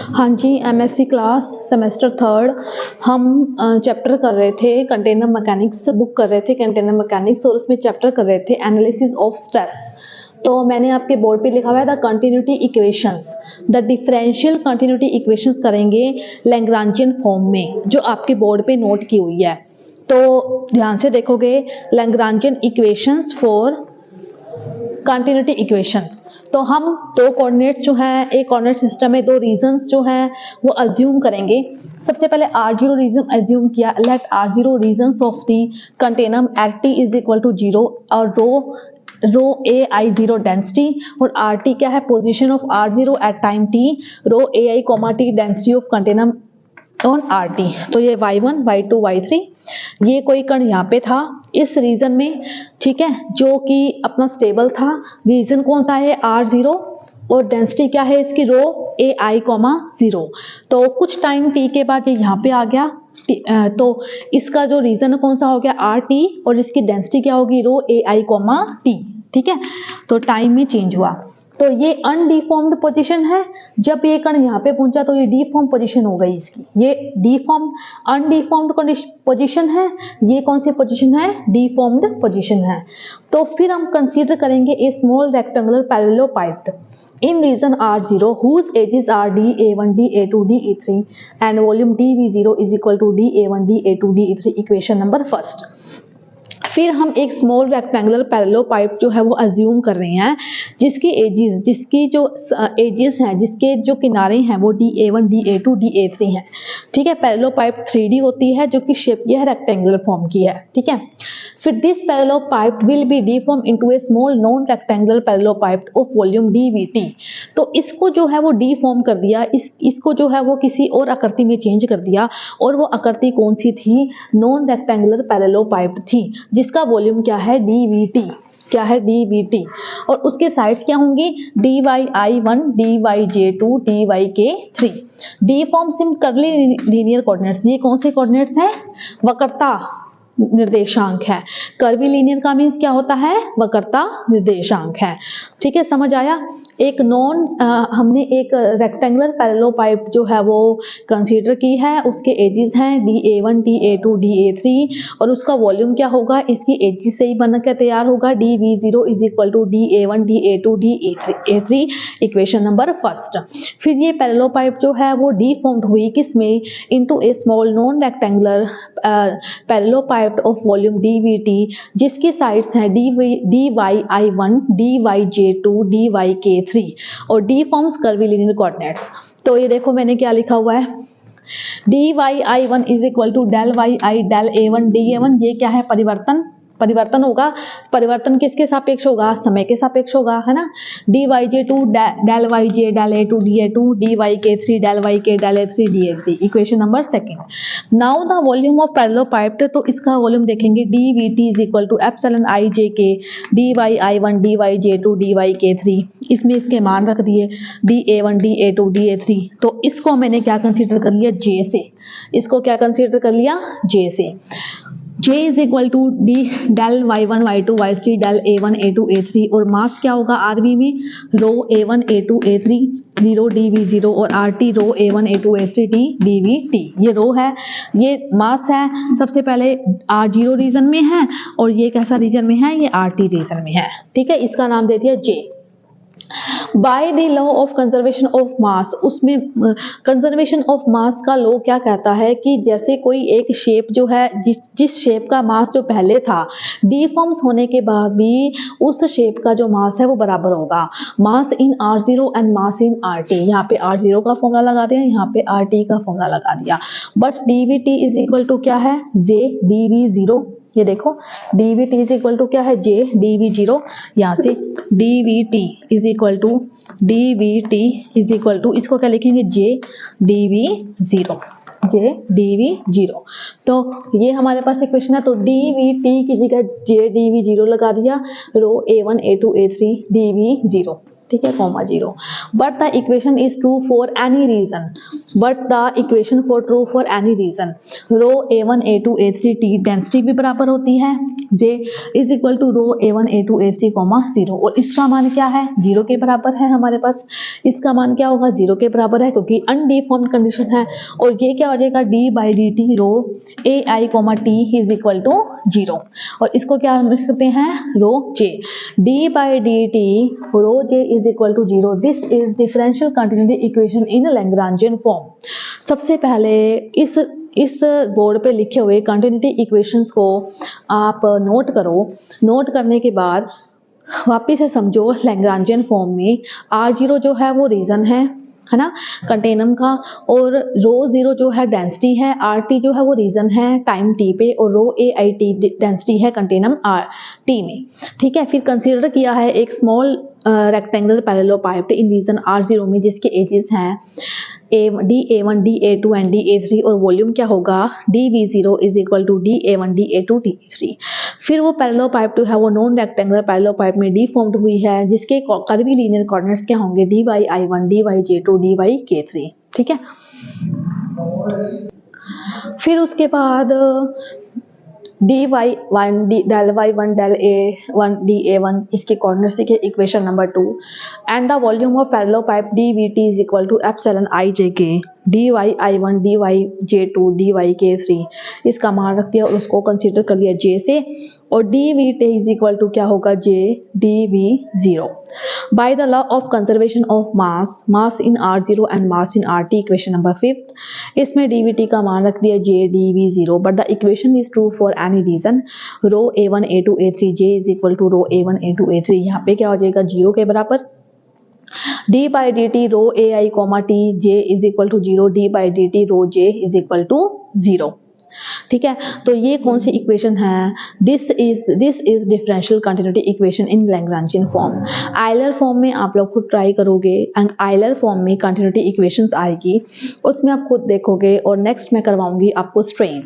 हाँ जी, MSc class semester third हम chapter कर रहे थे कंटेनर मैकेनिक्स, बुक कर रहे थे कंटेनर मैकेनिक्स, और उसमें चैप्टर कर रहे थे एनालिसिस ऑफ स्ट्रेस। तो मैंने आपके बोर्ड पे लिखा हुआ है the continuity equations, the differential continuity equations करेंगे लैग्रांजियन फॉर्म में, जो आपके बोर्ड पे नोट की हुई है। तो ध्यान से देखोगे, Lagrangian equations for continuity equation. तो हम दो कोऑर्डिनेट्स जो है, एक कोऑर्डिनेट सिस्टम में दो रीजंस जो हैं वो अज्यूम करेंगे। सबसे पहले R0 रीजन अज्यूम किया, let R0 regions of the container at t is equal to 0 और रो ai0 डेंसिटी, और RT क्या है, position of R0 at time t, rho ai t density of container on RT। तो ये y1 y2 y3, ये कोई कण यहाँ पे था इस रीजन में, ठीक है, जो कि अपना स्टेबल था। रीजन कौन सा है, R0, और डेंसिटी क्या है इसकी, रो ai, 0। तो कुछ टाइम t के बाद ये यहाँ पे आ गया, तो इसका जो रीजन कौन सा हो गया, RT, और इसकी डेंसिटी क्या होगी, रो ai, t, ठीक है। तो टाइम में चेंज हुआ, तो ये अनडिफॉर्म्ड पोजीशन है। जब ये कण यहाँ पे पहुंचा तो ये डिफॉर्म पोजीशन हो गई इसकी, ये डिफॉर्म अनडिफॉर्म्ड पोजीशन है। ये कौन सी पोजीशन है, डिफॉर्म्ड पोजीशन है। तो फिर हम कंसीडर करेंगे ए small rectangular parallelepiped in reason R0 whose edges are dA1 dA2 dA3 and volume dV0 is equal to dA1 dA2 dA3, equation number first. फिर हम एक स्मॉल रेक्टेंगुलर पैरेललोपाइप जो है वो अज्यूम कर रहे हैं, जिसकी एजेस, जिसकी जो एजेस हैं, जिसके जो किनारे हैं वो dA1 dA2 dA3 हैं, ठीक है। पैरेललोपाइप 3D होती है, जो कि शेप यह रेक्टेंगुलर फॉर्म की है, ठीक है। फिर this parallelepiped will be deform into a small non rectangular parallelepiped of volume dVt। तो इसको जो है वो डिफॉर्म कर दिया, इसको जो है वो किसी और आकृति में चेंज कर दिया, और वो आकृति कौन सी थी, नॉन रेक्टेंगुलर पैरेललोपाइप थी, जिसका वॉल्यूम क्या है, dVt, क्या है, dVt, और उसके साइड्स क्या होंगी, dyi1 dyj2 dyk3। D form SIM curly linear coordinates, ये कौन से कोऑर्डिनेट्स हैं, वक्रता निर्देशांक है। कर्वी लीनियर का मीन्स क्या होता है, वक्रता निर्देशांक है, ठीक है, समझ आया। एक हमने एक रेक्टेंगुलर पैरेललोपाइप जो है वो कंसीडर की है, उसके एजेस हैं dA1 dA2 dA3, और उसका वॉल्यूम क्या होगा, इसकी एजेस से ही बन के तैयार होगा, dV0 is equal to dA1 dA2 dA3, equation number first. फिर ये पैरेललोपाइप जो है वो डीफॉर्म्ड हुई किसमें, into a small non rectangular parallelepiped of volume dVt, जिसकी साइड्स हैं dyi1 dyj2 dyk3, और d forms curvilinear coordinates. तो ये देखो मैंने क्या लिखा हुआ है, dyi1 is equal to del yi del a1 dA1, ये क्या है, परिवर्तन होगा। परिवर्तन किसके सापेक्ष होगा, समय के सापेक्ष होगा, है ना। dyj2 del yj del a2 da2 dyk3 del yk del a3 da3, equation number second. Now the volume of parallelepiped, तो इसका वॉल्यूम देखेंगे dVt is equal to epsilon ijk dyi1 dyj2 dyk3, इसमें इसके मान रख दिए dA1 dA2 dA3। तो इसको मैंने क्या कंसीडर कर लिया, J से, इसको क्या कंसीडर कर लिया, J से। J is equal to D del y1 y2 y3 del a1 a2 a3, और मास क्या होगा RV में, रो a1 a2 a3 0 dV0, और RT रो a1 a2 a3 t dVt। ये रो है, ये मास है, सबसे पहले R0 रीजन में है, और ये कैसा रीजन में है, ये RT रीजन में है, ठीक है। इसका नाम दे दिया J। Bye the law of conservation of मास, उसमें कंजर्वेशन ऑफ मास का लॉ क्या कहता है कि जैसे कोई एक शेप जो है, जिस शेप का मास जो पहले था, डीफॉर्म्स होने के बाद भी उस शेप का जो मास है वो बराबर होगा, मास in R0 and mass in RT। यहाँ पे R0 का फॉर्मूला लगा दिया, यहाँ पे RT का फॉर्मूला लगा दिया, but dVt is equal to क्या है, J dV0। ये देखो dVt इज इक्वल टू क्या है, J dV0, यहाँ से dVt इज इक्वल टू इसको क्या लिखेंगे, J dV0, J dV0। तो ये हमारे पास इक्वेशन है, तो dVt की जगह J dV0 लगा दिया, रो a1 a2 a3 dV0, ठीक है, comma 0, but the equation is true for any region, but the equation for true for any region, rho a1 a2 a3 t density भी बराबर होती है, j is equal to rho a1 a2 a3 comma 0, और इसका मान क्या है, 0 के बराबर है हमारे पास, इसका मान क्या होगा, 0 के बराबर है क्योंकि अनडिफॉर्म्ड कंडीशन है, और ये क्या हो जाएगा, d by D T rho A I comma T is equal to 0, और इसको क्या हम लिख सकते हैं, rho j, d by D T rho j is equal to 0, this is differential continuity equation in Lagrangian form. सबसे पहले इस बोर्ड पे लिखे हुए कंटिन्यूटी इक्वेशंस को आप नोट करो, नोट करने के बाद वापिस से समझो लैग्रांजियन फॉर्म में R0 जो है वो रीजन है ना कंटेनम का, और रो 0 जो है डेंसिटी है, RT जो है वो रीजन है टाइम t पे, और रो AIT डेंसिटी है कंटेनम t में। ठीक है, फिर कंसीडर किया है एक स्मॉल रेक्टेंगुलर पैरेललोपाइप्ड इन रीजन R0 में जिसके एजेस हैं DA1 DA2 एंड DA3, और वॉल्यूम क्या होगा, DV0 is equal to DA1 DA2 DA3। फिर वो पैरेललोपाइप है वो नॉन रेक्टेंगुलर पैरेललोपाइप में डीफॉर्म्ड हुई है जिसके कर्वी लीनियर कोऑर्डिनेट्स क्या होंगे, DY1 DYJ2 DYK3। ठीक है, फिर उसके बाद dy1 del y1 del a1 da1 इसके कोऑर्डिनेट्स के equation number 2, and the volume of parallelepiped dvt is equal to epsilon ijk dy1 dyj2 dyk3, इसका मान रख दिया और उसको कंसीडर कर लिया j से, और dvt इज इक्वल टू क्या होगा, j dv0 by the law of conservation of mass in R0 and mass in RT, equation number 5, इसमें dvt का मान रख दिया j dv0, but the equation is true for any region, rho a1 a2 a3 j is equal to rho a1 a2 a3, यहाँ पे क्या हो जाएगा, 0 के बराबर, d by D T rho A I comma T j is equal to 0, d by D T rho j is equal to 0। ठीक है, तो ये कौन सी इक्वेशन है, this is differential continuity equation in Lagrangian form. Euler form में आप लोग खुद ट्राई करोगे, एंड आयलर फॉर्म में कंटिन्यूटी इक्वेशंस आएगी, उसमें आप खुद देखोगे, और नेक्स्ट मैं करवाऊंगी आपको स्ट्रेन।